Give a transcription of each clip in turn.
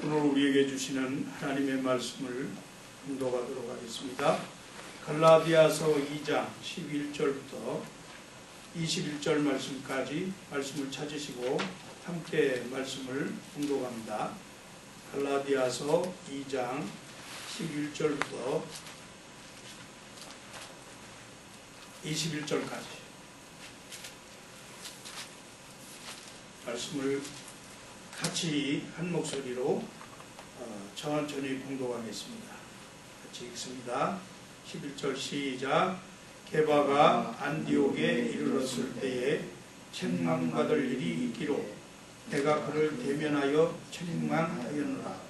오늘 우리에게 주시는 하나님의 말씀을 공독하도록 하겠습니다. 갈라디아서 2장 11절부터 21절 말씀까지 말씀을 찾으시고 함께 말씀을 공독합니다. 갈라디아서 2장 11절부터 21절까지 말씀을 같이 한 목소리로 천천히 공독하겠습니다. 같이 읽습니다. 11절 시작. 게바가 안디옥에 이르렀을 때에 책망받을 일이 있기로 내가 그를 대면하여 책망하였노라.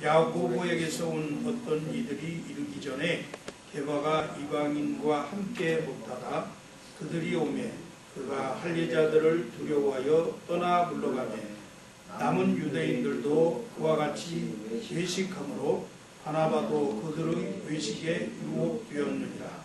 야고보에게서 온 어떤 이들이 이르기 전에 게바가 이방인과 함께 먹다가 그들이 오매 그가 할례자들을 두려워하여 떠나 물러가매 남은 유대인들도 그와 같이 외식함으로 바나바도 그들의 외식에 유혹되었느니라.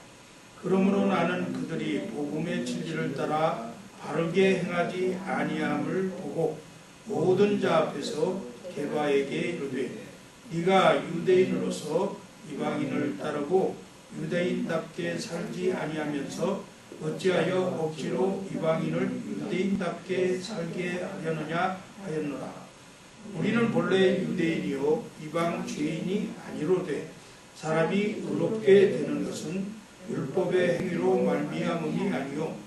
그러므로 나는 그들이 복음의 진리를 따라 바르게 행하지 아니함을 보고 모든 자 앞에서 게바에게 이르되 네가 유대인으로서 이방인을 따르고 유대인답게 살지 아니하면서 어찌하여 억지로 이방인을 유대인답게 살게 하려느냐 하였노라. 우리는 본래 유대인이요 이방 죄인이 아니로되 사람이 의롭게 되는 것은 율법의 행위로 말미암음이 아니요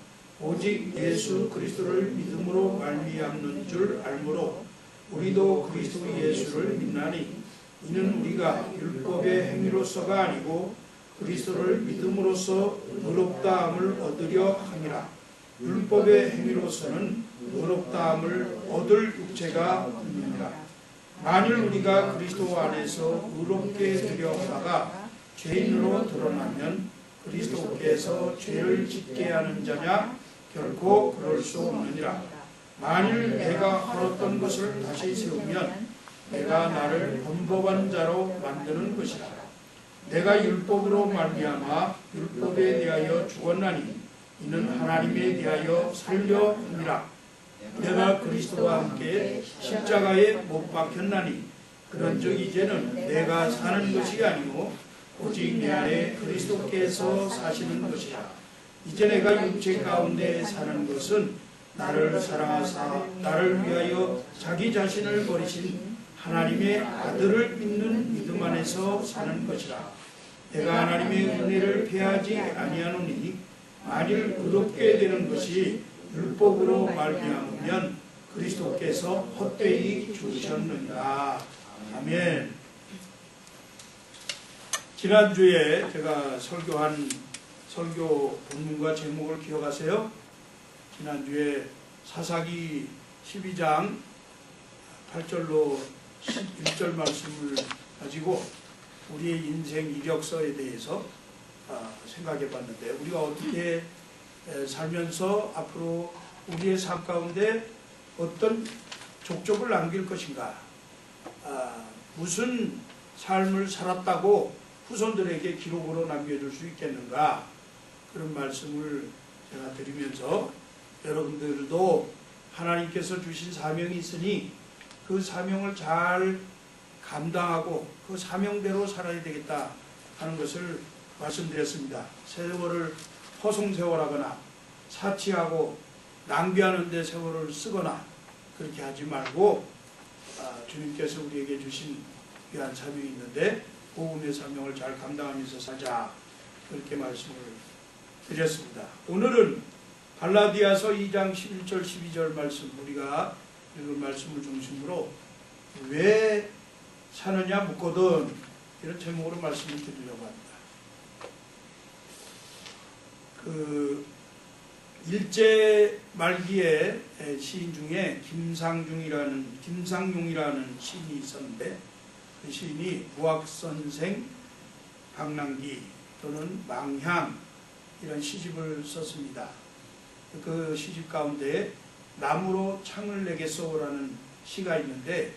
오직 예수 그리스도를 믿음으로 말미암는 줄 알므로 우리도 그리스도 예수를 믿나니 이는 우리가 율법의 행위로서가 아니고 그리스도를 믿음으로써 의롭다함을 얻으려 함이라. 율법의 행위로서는 의롭다함을 얻을 육체가 없느니라. 만일 우리가 그리스도 안에서 의롭게 되려 하다가 죄인으로 드러나면 그리스도께서 죄를 짓게 하는 자냐? 결코 그럴 수 없느니라. 만일 내가 헐었던 것을 다시 세우면 내가 나를 범법한 자로 만드는 것이라. 내가 율법으로 말미암아 율법에 대하여 죽었나니 이는 하나님에 대하여 살려 함이라. 내가 그리스도와 함께 십자가에 못 박혔나니 그런즉 이제는 내가 사는 것이 아니고 오직 내 안에 그리스도께서 사시는 것이라. 이제 내가 육체 가운데 사는 것은 나를 사랑하사 나를 위하여 자기 자신을 버리신 하나님의 아들을 믿는 믿음 안에서 사는 것이라. 내가 하나님의 은혜를 패하지 아니하노니 만일 의롭게 되는 것이 율법으로 말미암으면 그리스도께서 헛되이 죽으셨느니라. 아멘. 지난주에 제가 설교한 설교 본문과 제목을 기억하세요? 지난주에 사사기 12장 8절로 11절 말씀을 가지고 우리의 인생 이력서에 대해서 생각해 봤는데 우리가 어떻게 살면서 앞으로 우리의 삶 가운데 어떤 족적을 남길 것인가, 무슨 삶을 살았다고 후손들에게 기록으로 남겨줄 수 있겠는가, 그런 말씀을 제가 드리면서 여러분들도 하나님께서 주신 사명이 있으니 그 사명을 잘 감당하고 그 사명대로 살아야 되겠다 하는 것을 말씀드렸습니다. 세월을 허송세월하거나 사치하고 낭비하는 데 세월을 쓰거나 그렇게 하지 말고 주님께서 우리에게 주신 귀한 사명이 있는데 복음의 사명을 잘 감당하면서 살자, 그렇게 말씀을 드렸습니다. 오늘은 갈라디아서 2장 11절 12절 말씀, 우리가 읽은 말씀을 중심으로 왜 사느냐 묻거든, 이런 제목으로 말씀을 드리려고 합니다. 일제 말기에 시인 중에 김상용이라는 시인이 있었는데 그 시인이 무학선생 방랑기 또는 망향 이런 시집을 썼습니다. 그 시집 가운데 나무로 창을 내겠소라는 시가 있는데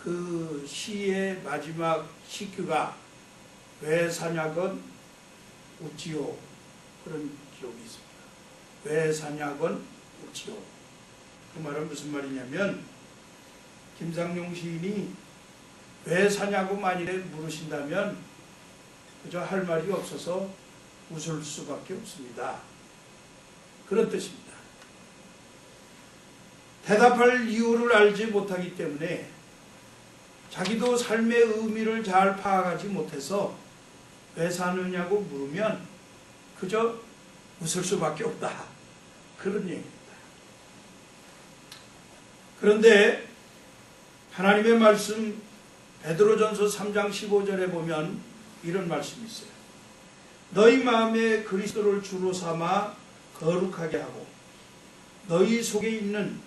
그 시의 마지막 시규가 왜 사냐건 우지요, 그런 기록이 있습니다. 왜 사냐건 우지요. 그 말은 무슨 말이냐면 김상용 시인이 왜 사냐고 만일에 물으신다면 그저 할 말이 없어서 웃을 수밖에 없습니다. 그런 뜻입니다. 대답할 이유를 알지 못하기 때문에 자기도 삶의 의미를 잘 파악하지 못해서 왜 사느냐고 물으면 그저 웃을 수밖에 없다. 그런 얘기입니다. 그런데 하나님의 말씀 베드로전서 3장 15절에 보면 이런 말씀이 있어요. 너희 마음에 그리스도를 주로 삼아 거룩하게 하고 너희 속에 있는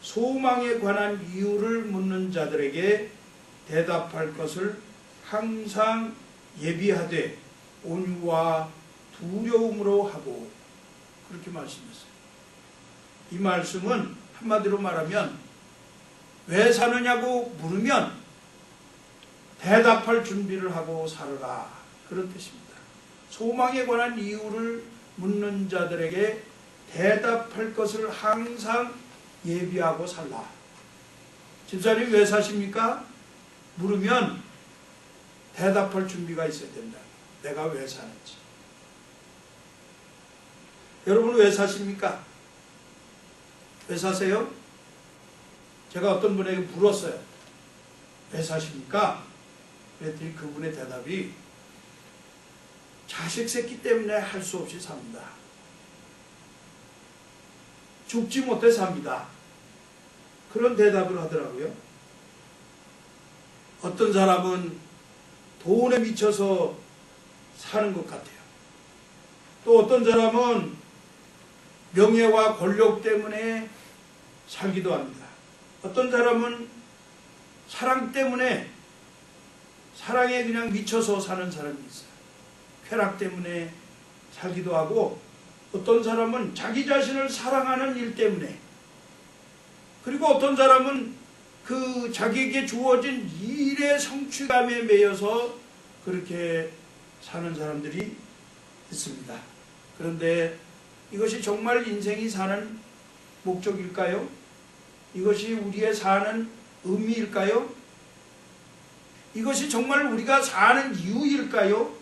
소망에 관한 이유를 묻는 자들에게 대답할 것을 항상 예비하되 온유와 두려움으로 하고, 그렇게 말씀했어요. 이 말씀은 한마디로 말하면 왜 사느냐고 물으면 대답할 준비를 하고 살아라, 그런 뜻입니다. 소망에 관한 이유를 묻는 자들에게 대답할 것을 항상 예비하고 살라. 집사님 왜 사십니까? 물으면 대답할 준비가 있어야 된다. 내가 왜 사는지. 여러분 왜 사십니까? 왜 사세요? 제가 어떤 분에게 물었어요. 왜 사십니까? 그랬더니 그분의 대답이 자식 새끼 때문에 할 수 없이 삽니다. 죽지 못해 삽니다. 그런 대답을 하더라고요. 어떤 사람은 돈에 미쳐서 사는 것 같아요. 또 어떤 사람은 명예와 권력 때문에 살기도 합니다. 어떤 사람은 사랑 때문에 사랑에 그냥 미쳐서 사는 사람이 있어요. 쾌락 때문에 살기도 하고, 어떤 사람은 자기 자신을 사랑하는 일 때문에, 그리고 어떤 사람은 그 자기에게 주어진 일의 성취감에 매여서 그렇게 사는 사람들이 있습니다. 그런데 이것이 정말 인생이 사는 목적일까요? 이것이 우리의 사는 의미일까요? 이것이 정말 우리가 사는 이유일까요?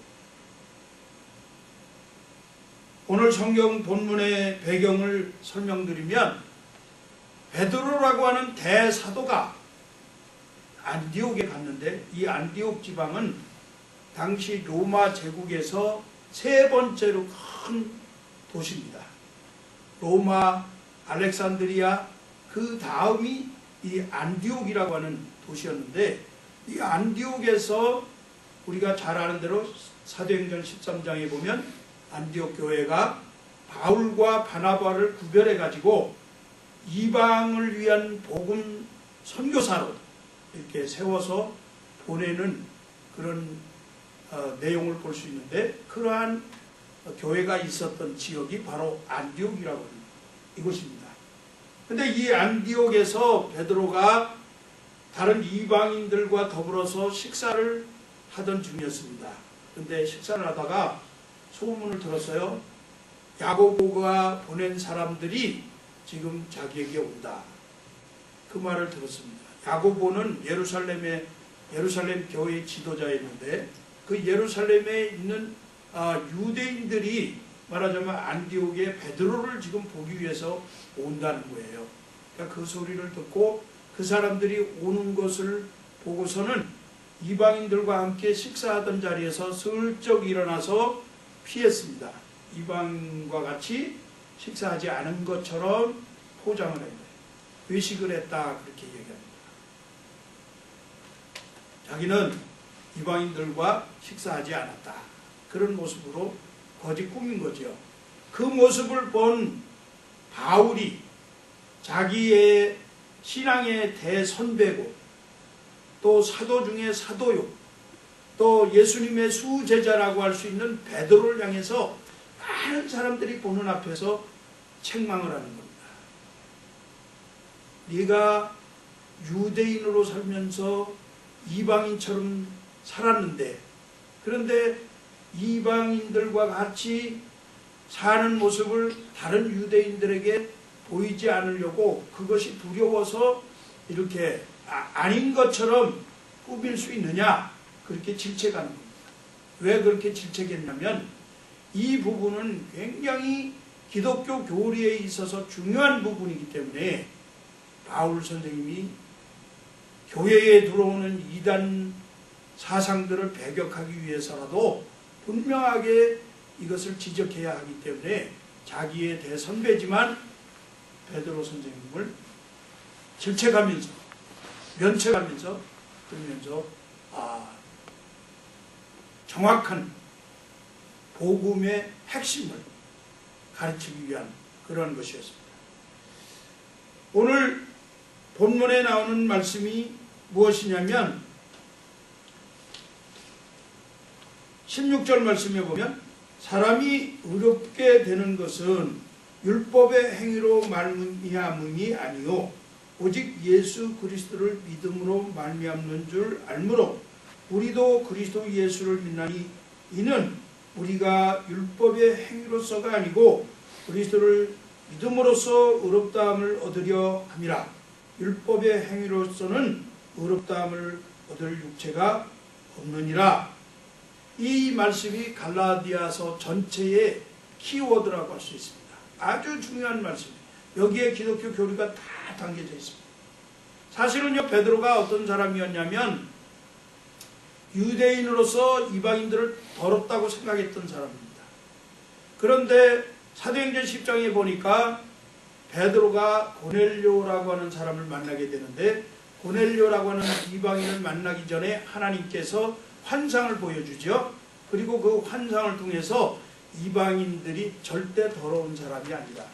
오늘 성경 본문의 배경을 설명드리면 베드로라고 하는 대사도가 안디옥에 갔는데, 이 안디옥 지방은 당시 로마 제국에서 세 번째로 큰 도시입니다. 로마, 알렉산드리아, 그 다음이 이 안디옥이라고 하는 도시였는데, 이 안디옥에서 우리가 잘 아는 대로 사도행전 13장에 보면 안디옥 교회가 바울과 바나바를 구별해 가지고 이방을 위한 복음 선교사로 이렇게 세워서 보내는 그런 내용을 볼 수 있는데, 그러한 교회가 있었던 지역이 바로 안디옥이라고 하는 이곳입니다. 근데 이 안디옥에서 베드로가 다른 이방인들과 더불어서 식사를 하던 중이었습니다. 근데 식사를 하다가 소문을 들었어요. 야고보가 보낸 사람들이 지금 자기에게 온다. 그 말을 들었습니다. 야고보는 예루살렘 교회의 지도자였는데, 그 예루살렘에 있는 유대인들이 말하자면 안디옥에 베드로를 지금 보기 위해서 온다는 거예요. 그러니까 그 소리를 듣고 그 사람들이 오는 것을 보고서는 이방인들과 함께 식사하던 자리에서 슬쩍 일어나서 피했습니다. 이방인과 같이 식사하지 않은 것처럼 포장을 했네요. 외식을 했다, 그렇게 얘기합니다. 자기는 이방인들과 식사하지 않았다, 그런 모습으로 거짓 꾸민 거죠. 그 모습을 본 바울이 자기의 신앙의 대선배고 또 사도 중에 사도요, 또 예수님의 수제자라고 할 수 있는 베드로를 향해서 많은 사람들이 보는 앞에서 책망을 하는 겁니다. 네가 유대인으로 살면서 이방인처럼 살았는데, 그런데 이방인들과 같이 사는 모습을 다른 유대인들에게 보이지 않으려고 그것이 두려워서 이렇게 아닌 것처럼 꾸밀 수 있느냐? 그렇게 질책하는 겁니다. 왜 그렇게 질책했냐면 이 부분은 굉장히 기독교 교리에 있어서 중요한 부분이기 때문에 바울 선생님이 교회에 들어오는 이단 사상들을 배격하기 위해서라도 분명하게 이것을 지적해야 하기 때문에 자기의 대선배지만 베드로 선생님을 질책하면서 면책하면서 그러면서 정확한 복음의 핵심을 가르치기 위한 그런 것이었습니다. 오늘 본문에 나오는 말씀이 무엇이냐면 16절 말씀에 보면 사람이 의롭게 되는 것은 율법의 행위로 말미암음이 아니요 오직 예수 그리스도를 믿음으로 말미암는 줄 알므로 우리도 그리스도 예수를 믿나니 이는 우리가 율법의 행위로서가 아니고 그리스도를 믿음으로써 의롭다함을 얻으려 함이라. 율법의 행위로서는 의롭다함을 얻을 육체가 없느니라. 이 말씀이 갈라디아서 전체의 키워드라고 할 수 있습니다. 아주 중요한 말씀입니다. 여기에 기독교 교리가 다 담겨져 있습니다. 사실은요, 베드로가 어떤 사람이었냐면 유대인으로서 이방인들을 더럽다고 생각했던 사람입니다. 그런데 사도행전 10장에 보니까 베드로가 고넬료라고 하는 사람을 만나게 되는데 고넬료라고 하는 이방인을 만나기 전에 하나님께서 환상을 보여주죠. 그리고 그 환상을 통해서 이방인들이 절대 더러운 사람이 아니다.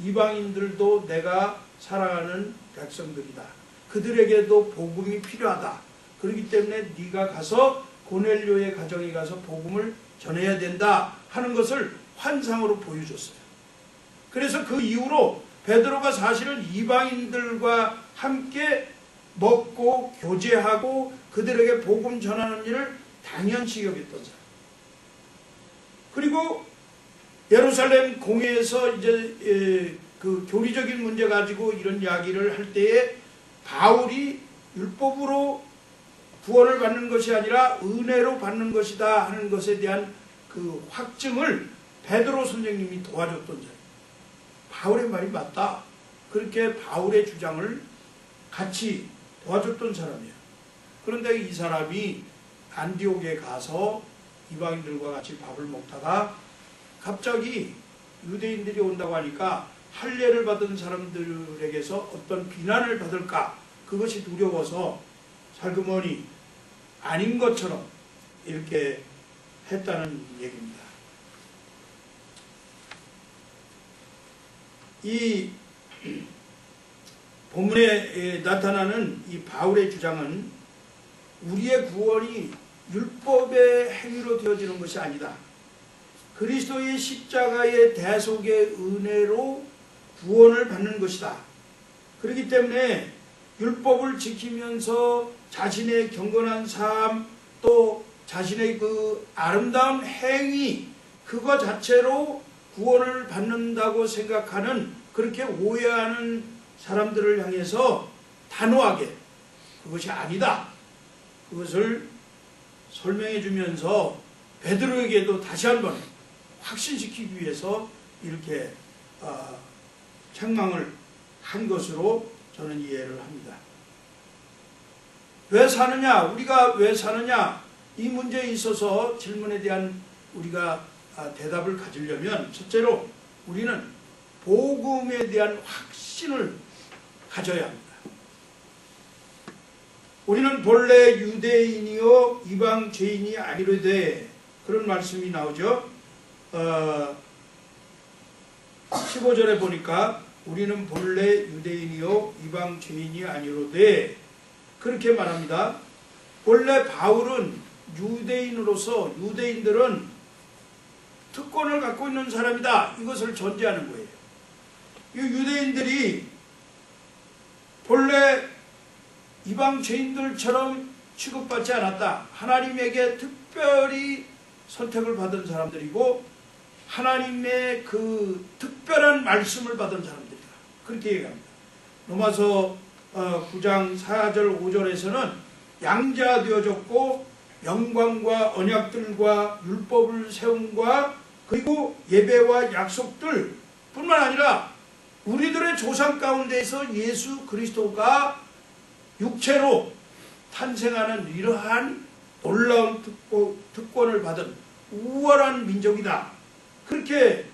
이방인들도 내가 사랑하는 백성들이다. 그들에게도 복음이 필요하다. 그렇기 때문에 네가 가서 고넬료의 가정에 가서 복음을 전해야 된다 하는 것을 환상으로 보여줬어요. 그래서 그 이후로 베드로가 사실은 이방인들과 함께 먹고 교제하고 그들에게 복음 전하는 일을 당연시 여겼던 사람. 그리고 예루살렘 공회에서 이제 그 교리적인 문제 가지고 이런 이야기를 할 때에 바울이 율법으로 구원을 받는 것이 아니라 은혜로 받는 것이다 하는 것에 대한 그 확증을 베드로 선생님이 도와줬던 사람. 바울의 말이 맞다. 그렇게 바울의 주장을 같이 도와줬던 사람이에요. 그런데 이 사람이 안디옥에 가서 이방인들과 같이 밥을 먹다가 갑자기 유대인들이 온다고 하니까 할례를 받은 사람들에게서 어떤 비난을 받을까 그것이 두려워서 살그머니 아닌 것처럼 이렇게 했다는 얘기입니다. 이 본문에 나타나는 이 바울의 주장은 우리의 구원이 율법의 행위로 되어지는 것이 아니다. 그리스도의 십자가의 대속의 은혜로 구원을 받는 것이다. 그렇기 때문에 율법을 지키면서 자신의 경건한 삶 또 자신의 그 아름다운 행위 그거 자체로 구원을 받는다고 생각하는 그렇게 오해하는 사람들을 향해서 단호하게 그것이 아니다. 그것을 설명해 주면서 베드로에게도 다시 한번 확신시키기 위해서 이렇게 책망을 한 것으로 저는 이해를 합니다. 왜 사느냐? 우리가 왜 사느냐? 이 문제에 있어서 질문에 대한 우리가 대답을 가지려면 첫째로 우리는 복음에 대한 확신을 가져야 합니다. 우리는 본래 유대인이요 이방 죄인이 아니로되 그런 말씀이 나오죠. 15절에 보니까 우리는 본래 유대인이요 이방 죄인이 아니로되 그렇게 말합니다. 본래 바울은 유대인으로서 유대인들은 특권을 갖고 있는 사람이다. 이것을 전제하는 거예요. 이 유대인들이 본래 이방 죄인들처럼 취급받지 않았다. 하나님에게 특별히 선택을 받은 사람들이고 하나님의 그 특별한 말씀을 받은 사람들이다. 그렇게 얘기합니다. 로마서 9장 4절 5절에서는 양자되어졌고 영광과 언약들과 율법을 세움과 그리고 예배와 약속들 뿐만 아니라 우리들의 조상 가운데에서 예수 그리스도가 육체로 탄생하는 이러한 놀라운 특권을 받은 우월한 민족이다. 그렇게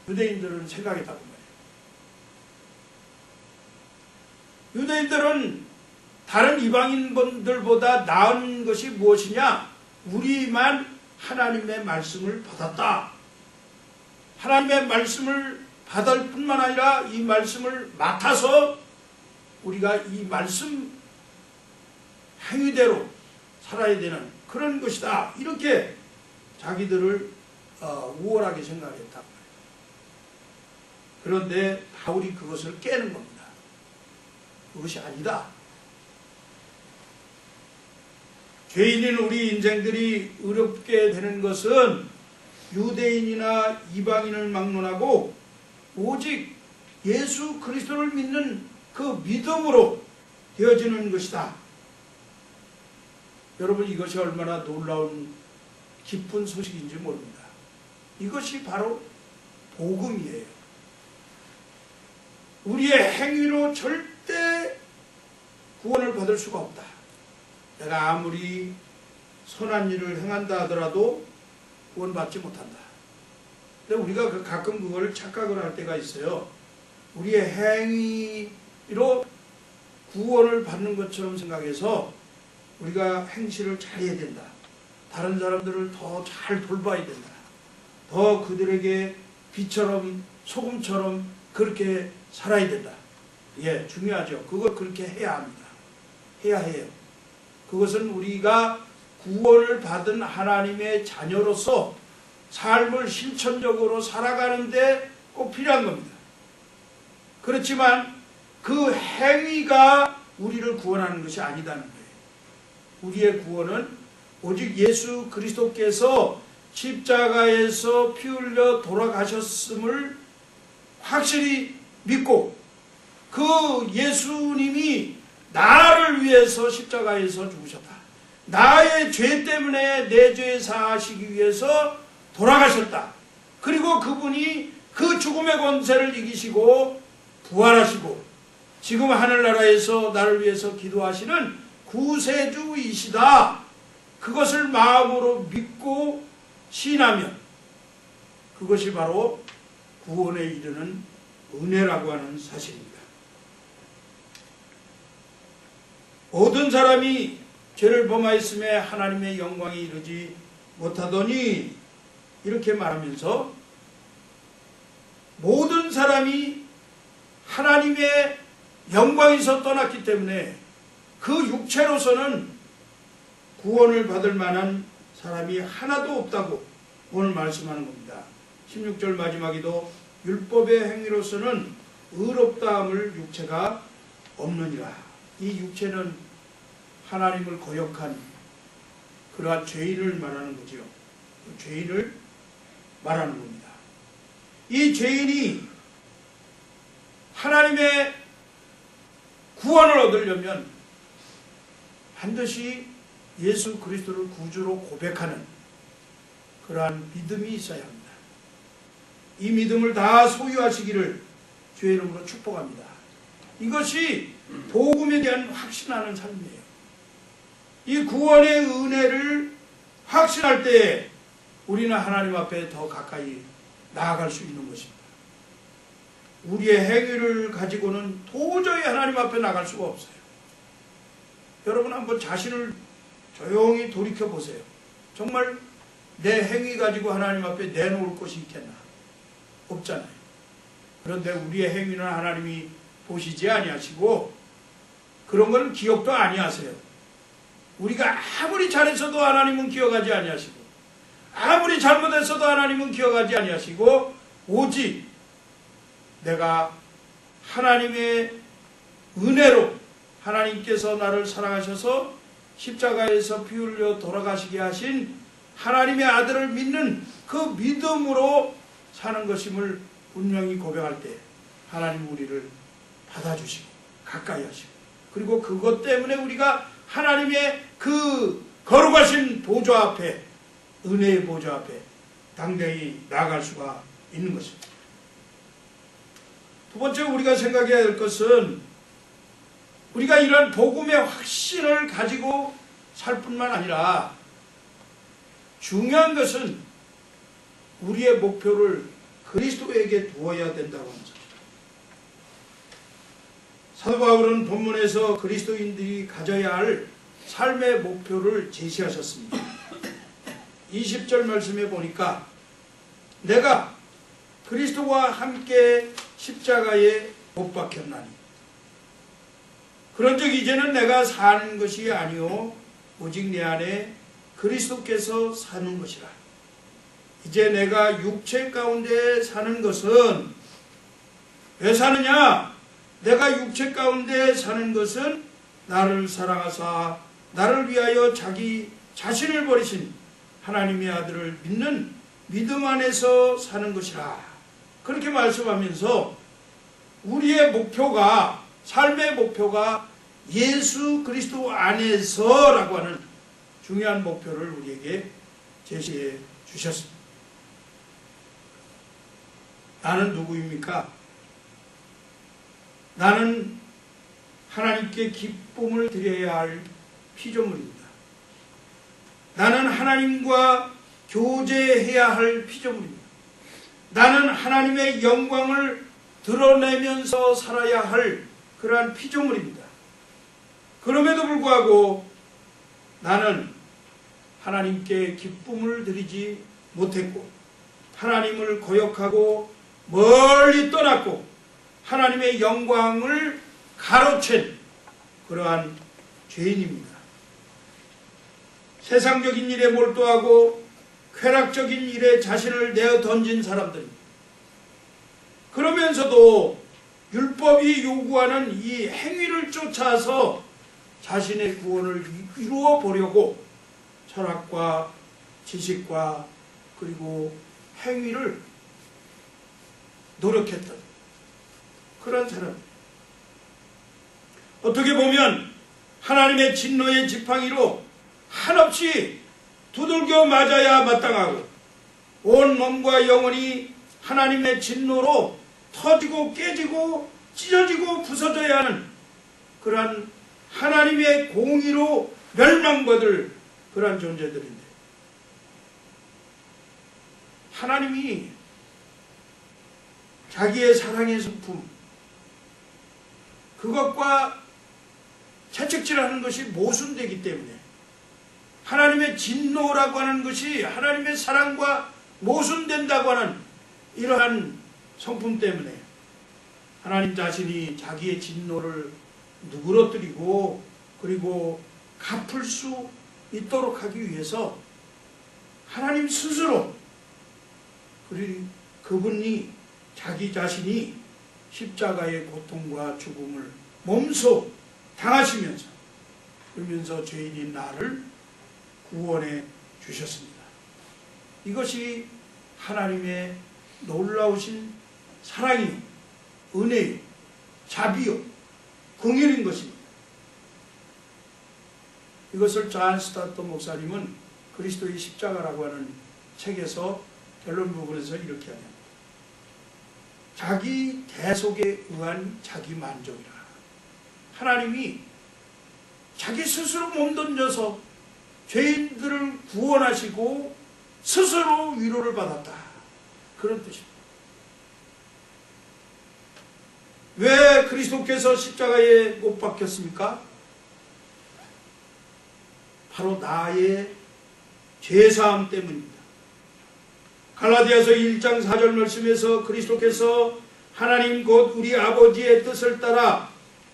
유대인들은 생각했다고 말이에요. 유대인들은 다른 이방인들보다 나은 것이 무엇이냐? 우리만 하나님의 말씀을 받았다. 하나님의 말씀을 받을 뿐만 아니라 이 말씀을 맡아서 우리가 이 말씀 행위대로 살아야 되는 그런 것이다. 이렇게 자기들을 우월하게 생각했단 말이에요. 그런데 바울이 그것을 깨는 겁니다. 그것이 아니다. 죄인인 우리 인생들이 의롭게 되는 것은 유대인이나 이방인을 막론하고 오직 예수 그리스도를 믿는 그 믿음으로 되어지는 것이다. 여러분, 이것이 얼마나 놀라운 기쁜 소식인지 모릅니다. 이것이 바로 복음이에요. 우리의 행위로 절대 구원을 받을 수가 없다. 내가 아무리 선한 일을 행한다 하더라도 구원받지 못한다. 근데 우리가 가끔 그걸 착각을 할 때가 있어요. 우리의 행위로 구원을 받는 것처럼 생각해서 우리가 행실을 잘해야 된다. 다른 사람들을 더 잘 돌봐야 된다. 더 그들에게 빛처럼 소금처럼 그렇게 살아야 된다. 예, 중요하죠. 그걸 그렇게 해야 합니다. 해야 해요. 그것은 우리가 구원을 받은 하나님의 자녀로서 삶을 실천적으로 살아가는데 꼭 필요한 겁니다. 그렇지만 그 행위가 우리를 구원하는 것이 아니다는 거예요. 우리의 구원은 오직 예수 그리스도께서 십자가에서 피 흘려 돌아가셨음을 확실히 믿고 그 예수님이 나를 위해서 십자가에서 죽으셨다. 나의 죄 때문에 내 죄 사하시기 위해서 돌아가셨다. 그리고 그분이 그 죽음의 권세를 이기시고 부활하시고 지금 하늘나라에서 나를 위해서 기도하시는 구세주이시다. 그것을 마음으로 믿고 신하면 그것이 바로 구원에 이르는 은혜라고 하는 사실입니다. 모든 사람이 죄를 범하였음에 하나님의 영광이 이르지 못하더니 이렇게 말하면서 모든 사람이 하나님의 영광에서 떠났기 때문에 그 육체로서는 구원을 받을 만한 사람이 하나도 없다고 오늘 말씀하는 겁니다. 16절 마지막에도 율법의 행위로서는 의롭다함을 육체가 없느니라. 이 육체는 하나님을 거역한 그러한 죄인을 말하는 거죠. 그 죄인을 말하는 겁니다. 이 죄인이 하나님의 구원을 얻으려면 반드시 예수 그리스도를 구주로 고백하는 그러한 믿음이 있어야 합니다. 이 믿음을 다 소유하시기를 주의 이름으로 축복합니다. 이것이 복음에 대한 확신하는 삶이에요. 이 구원의 은혜를 확신할 때에 우리는 하나님 앞에 더 가까이 나아갈 수 있는 것입니다. 우리의 행위를 가지고는 도저히 하나님 앞에 나갈 수가 없어요. 여러분 한번 자신을 조용히 돌이켜보세요. 정말 내 행위 가지고 하나님 앞에 내놓을 것이 있겠나? 없잖아요. 그런데 우리의 행위는 하나님이 보시지 아니하시고 그런 건 기억도 아니하세요. 우리가 아무리 잘했어도 하나님은 기억하지 아니하시고 아무리 잘못했어도 하나님은 기억하지 아니하시고 오직 내가 하나님의 은혜로 하나님께서 나를 사랑하셔서 십자가에서 피 흘려 돌아가시게 하신 하나님의 아들을 믿는 그 믿음으로 사는 것임을 분명히 고백할 때 하나님 우리를 받아주시고 가까이 하시고 그리고 그것 때문에 우리가 하나님의 그 거룩하신 보좌 앞에, 은혜의 보좌 앞에 당당히 나아갈 수가 있는 것입니다. 두 번째 우리가 생각해야 할 것은 우리가 이런 복음의 확신을 가지고 살 뿐만 아니라 중요한 것은 우리의 목표를 그리스도에게 두어야 된다고 하는 것입니다. 사도 바울은 본문에서 그리스도인들이 가져야 할 삶의 목표를 제시하셨습니다. 20절 말씀에 보니까 내가 그리스도와 함께 십자가에 못 박혔나니 그런즉 이제는 내가 사는 것이 아니요 오직 내 안에 그리스도께서 사는 것이라. 이제 내가 육체 가운데 사는 것은 왜 사느냐? 내가 육체 가운데 사는 것은 나를 사랑하사 나를 위하여 자기 자신을 버리신 하나님의 아들을 믿는 믿음 안에서 사는 것이라. 그렇게 말씀하면서 우리의 목표가, 삶의 목표가 예수 그리스도 안에서라고 하는 중요한 목표를 우리에게 제시해 주셨습니다. 나는 누구입니까? 나는 하나님께 기쁨을 드려야 할 피조물입니다. 나는 하나님과 교제해야 할 피조물입니다. 나는 하나님의 영광을 드러내면서 살아야 할 그러한 피조물입니다. 그럼에도 불구하고 나는 하나님께 기쁨을 드리지 못했고 하나님을 거역하고 멀리 떠났고 하나님의 영광을 가로챈 그러한 죄인입니다. 세상적인 일에 몰두하고 쾌락적인 일에 자신을 내어 던진 사람들입니다. 그러면서도 율법이 요구하는 이 행위를 쫓아서 자신의 구원을 이루어 보려고 철학과 지식과 그리고 행위를 노력했던 그런 사람. 어떻게 보면 하나님의 진노의 지팡이로 한없이 두들겨 맞아야 마땅하고 온 몸과 영혼이 하나님의 진노로 터지고 깨지고 찢어지고 부서져야 하는 그러한 하나님의 공의로 멸망받을 그러한 존재들인데 하나님이 자기의 사랑의 성품 그것과 채찍질하는 것이 모순되기 때문에 하나님의 진노라고 하는 것이 하나님의 사랑과 모순된다고 하는 이러한 성품 때문에 하나님 자신이 자기의 진노를 누그러뜨리고 그리고 갚을 수 있도록 하기 위해서 하나님 스스로 그분이 자기 자신이 십자가의 고통과 죽음을 몸소 당하시면서 그러면서 죄인인 나를 구원해 주셨습니다. 이것이 하나님의 놀라우신 사랑이요 은혜요 자비요 긍휼인 것입니다. 이것을 존 스타트 목사님은 그리스도의 십자가라고 하는 책에서 결론 부분에서 이렇게 합니다. 자기 대속에 의한 자기 만족이라. 하나님이 자기 스스로 몸 던져서 죄인들을 구원하시고 스스로 위로를 받았다. 그런 뜻입니다. 왜 그리스도께서 십자가에 못 박혔습니까? 바로 나의 죄사함 때문입니다. 갈라디아서 1장 4절 말씀에서 그리스도께서 하나님 곧 우리 아버지의 뜻을 따라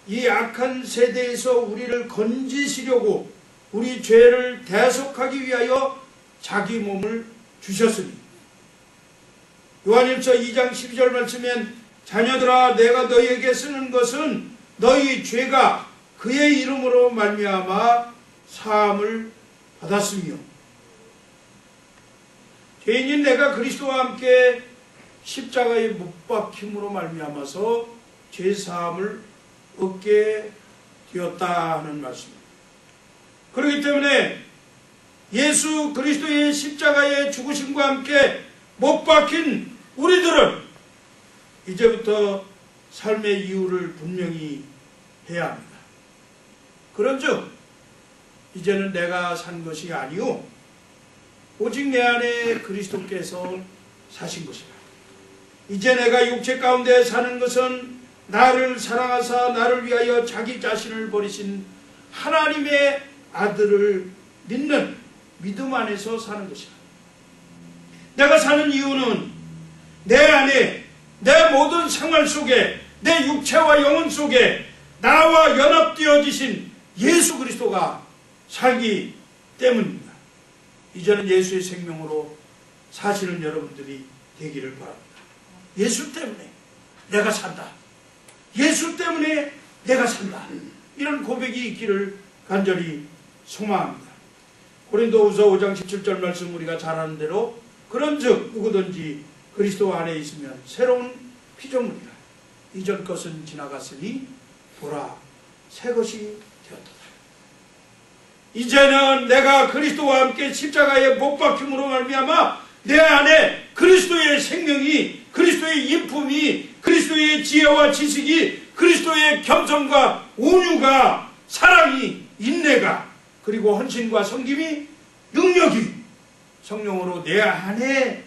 이 악한 세대에서 우리를 건지시려고 우리 죄를 대속하기 위하여 자기 몸을 주셨으니 요한일서 2장 12절 말씀엔 자녀들아 내가 너희에게 쓰는 것은 너희 죄가 그의 이름으로 말미암아 사함을 받았으며 죄인인 내가 그리스도와 함께 십자가에 못 박힘으로 말미암아서 죄사함을 얻게 되었다 하는 말씀입니다. 그렇기 때문에 예수 그리스도의 십자가의 죽으심과 함께 못 박힌 우리들은 이제부터 삶의 이유를 분명히 해야 합니다. 그런즉 이제는 내가 산 것이 아니요 오직 내 안에 그리스도께서 사신 것이라. 이제 내가 육체 가운데 사는 것은 나를 사랑하사 나를 위하여 자기 자신을 버리신 하나님의 아들을 믿는 믿음 안에서 사는 것이라. 내가 사는 이유는 내 안에 내 모든 생활 속에 내 육체와 영혼 속에 나와 연합되어지신 예수 그리스도가 살기 때문입니다. 이제는 예수의 생명으로 사시는 여러분들이 되기를 바랍니다. 예수 때문에 내가 산다. 예수 때문에 내가 산다. 이런 고백이 있기를 간절히 소망합니다. 고린도후서 5장 17절 말씀 우리가 잘 아는 대로 그런즉 누구든지 그리스도 안에 있으면 새로운 피조물이라. 이전 것은 지나갔으니 보라 새 것이 되었도다. 이제는 내가 그리스도와 함께 십자가에 못 박힘으로 말미암아 내 안에 그리스도의 생명이, 그리스도의 인품이, 그리스도의 지혜와 지식이, 그리스도의 겸손과 온유가, 사랑이, 인내가, 그리고 헌신과 섬김이, 능력이 성령으로 내 안에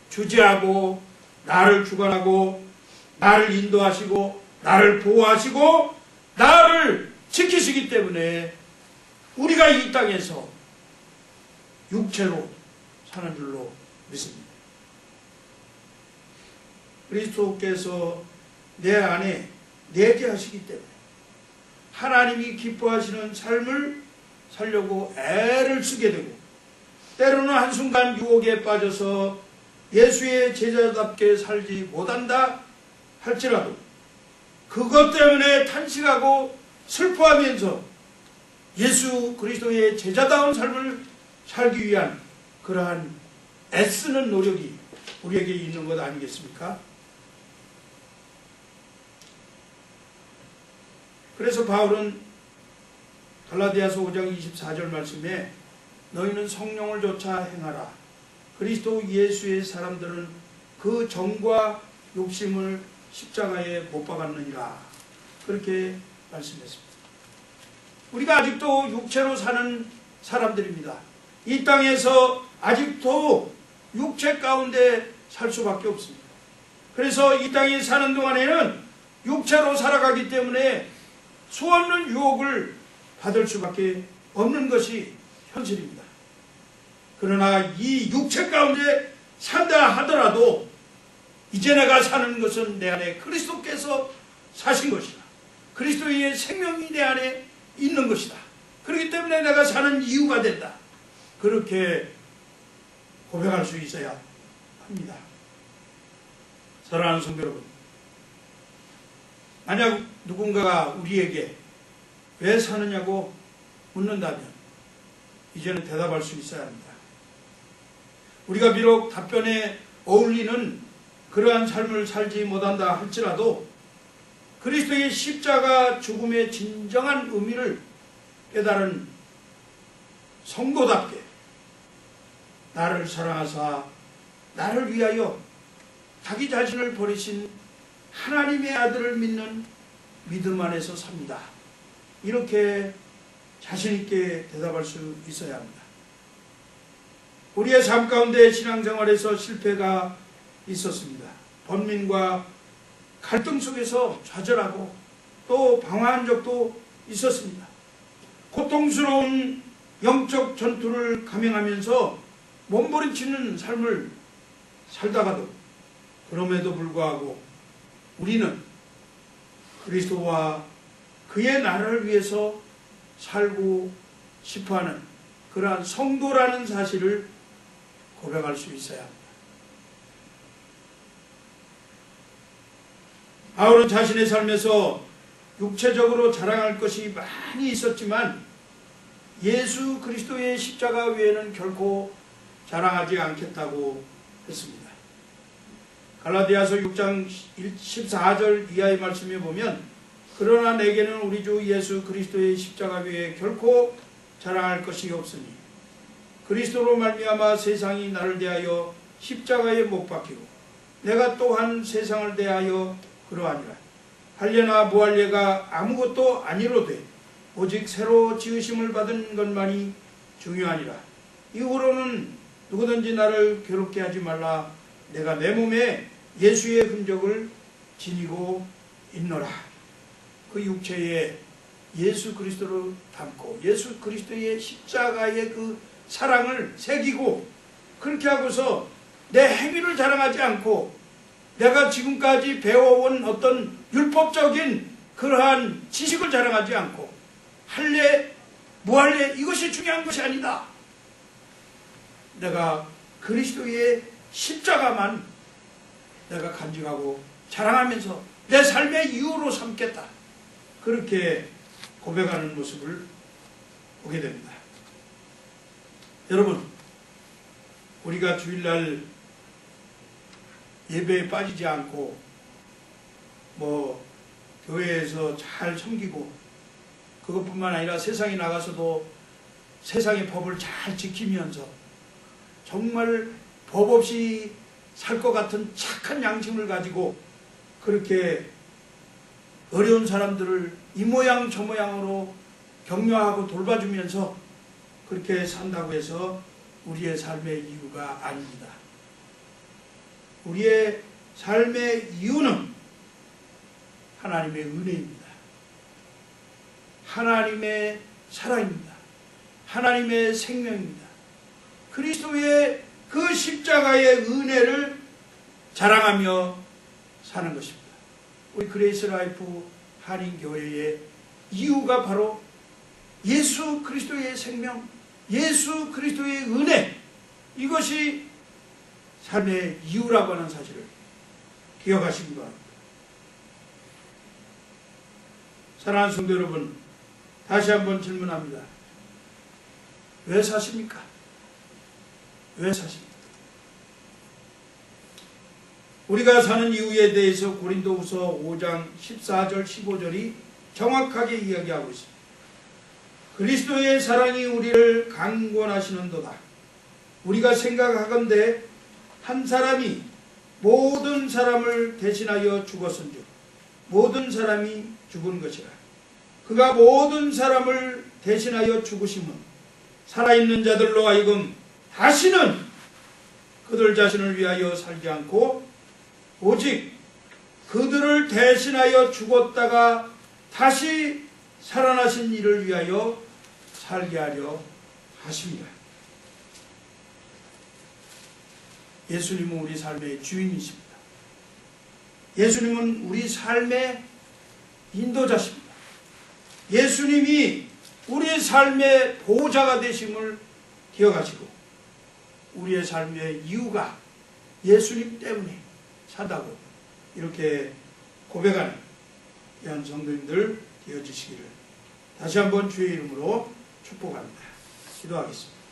주재하고 나를 주관하고 나를 인도하시고 나를 보호하시고 나를 지키시기 때문에 우리가 이 땅에서 육체로 사는 줄로 믿습니다. 그리스도께서 내 안에 내재하시기 때문에 하나님이 기뻐하시는 삶을 살려고 애를 쓰게 되고 때로는 한순간 유혹에 빠져서 예수의 제자답게 살지 못한다 할지라도 그것 때문에 탄식하고 슬퍼하면서 예수 그리스도의 제자다운 삶을 살기 위한 그러한 애쓰는 노력이 우리에게 있는 것 아니겠습니까? 그래서 바울은 갈라디아서 5장 24절 말씀에 너희는 성령을 조차 행하라. 그리스도 예수의 사람들은 그 정과 욕심을 십자가에 못 박았느니라. 그렇게 말씀했습니다. 우리가 아직도 육체로 사는 사람들입니다. 이 땅에서 아직도 육체 가운데 살 수밖에 없습니다. 그래서 이 땅에 사는 동안에는 육체로 살아가기 때문에 수없는 유혹을 받을 수밖에 없는 것이 현실입니다. 그러나 이 육체 가운데 산다 하더라도 이제 내가 사는 것은 내 안에 그리스도께서 사신 것이다. 그리스도의 생명이 내 안에 있는 것이다. 그렇기 때문에 내가 사는 이유가 된다. 그렇게 고백할 수 있어야 합니다. 사랑하는 성도 여러분, 만약 누군가가 우리에게 왜 사느냐고 묻는다면 이제는 대답할 수 있어야 합니다. 우리가 비록 답변에 어울리는 그러한 삶을 살지 못한다 할지라도 그리스도의 십자가 죽음의 진정한 의미를 깨달은 성도답게 나를 사랑하사 나를 위하여 자기 자신을 버리신 하나님의 아들을 믿는 믿음 안에서 삽니다. 이렇게 자신있게 대답할 수 있어야 합니다. 우리의 삶 가운데 신앙생활에서 실패가 있었습니다. 번민과 갈등 속에서 좌절하고 또 방황한 적도 있었습니다. 고통스러운 영적 전투를 감행하면서 몸부림치는 삶을 살다가도 그럼에도 불구하고 우리는 그리스도와 그의 나라를 위해서 살고 싶어하는 그러한 성도라는 사실을 고백할 수 있어야 합니다. 바울은 자신의 삶에서 육체적으로 자랑할 것이 많이 있었지만 예수 그리스도의 십자가 외에는 결코 자랑하지 않겠다고 했습니다. 갈라디아서 6장 14절 이하의 말씀에 보면 그러나 내게는 우리 주 예수 그리스도의 십자가 외에 결코 자랑할 것이 없으니 그리스도로 말미암아 세상이 나를 대하여 십자가에 못 박히고 내가 또한 세상을 대하여 그러하니라. 할례나 무할례가 아무것도 아니로되 오직 새로 지으심을 받은 것만이 중요하니라. 이후로는 누구든지 나를 괴롭게 하지 말라. 내가 내 몸에 예수의 흔적을 지니고 있노라. 그 육체에 예수 그리스도를 담고 예수 그리스도의 십자가의 그 사랑을 새기고, 그렇게 하고서 내 행위를 자랑하지 않고 내가 지금까지 배워온 어떤 율법적인 그러한 지식을 자랑하지 않고 할례, 무할례 이것이 중요한 것이 아니다. 내가 그리스도의 십자가만 내가 간직하고 자랑하면서 내 삶의 이유로 삼겠다. 그렇게 고백하는 모습을 보게 됩니다. 여러분, 우리가 주일날 예배에 빠지지 않고 교회에서 잘 섬기고 그것뿐만 아니라 세상에 나가서도 세상의 법을 잘 지키면서 정말 법 없이 살 것 같은 착한 양심을 가지고 그렇게 어려운 사람들을 이 모양 저 모양으로 격려하고 돌봐주면서 그렇게 산다고 해서 우리의 삶의 이유가 아닙니다. 우리의 삶의 이유는 하나님의 은혜입니다. 하나님의 사랑입니다. 하나님의 생명입니다. 그리스도의 그 십자가의 은혜를 자랑하며 사는 것입니다. 우리 그레이스 라이프 한인교회의 이유가 바로 예수 그리스도의 생명, 예수 그리스도의 은혜, 이것이 삶의 이유라고 하는 사실을 기억하시기 바랍니다. 사랑하는 성도 여러분, 다시 한번 질문합니다. 왜 사십니까? 왜 사십니까? 우리가 사는 이유에 대해서 고린도후서 5장 14절 15절이 정확하게 이야기하고 있습니다. 그리스도의 사랑이 우리를 강권하시는도다. 우리가 생각하건대 한 사람이 모든 사람을 대신하여 죽었은즉 모든 사람이 죽은 것이라. 그가 모든 사람을 대신하여 죽으심은 살아있는 자들로 하여금 다시는 그들 자신을 위하여 살지 않고 오직 그들을 대신하여 죽었다가 다시 살아나신 이를 위하여 살게 하려 하십니다. 예수님은 우리 삶의 주인이십니다. 예수님은 우리 삶의 인도자십니다. 예수님이 우리 삶의 보호자가 되심을 기억하시고 우리의 삶의 이유가 예수님 때문에 산다고 이렇게 고백하는 귀한 성도님들 되어주시기를 다시 한번 주의 이름으로 축복합니다. 기도하겠습니다.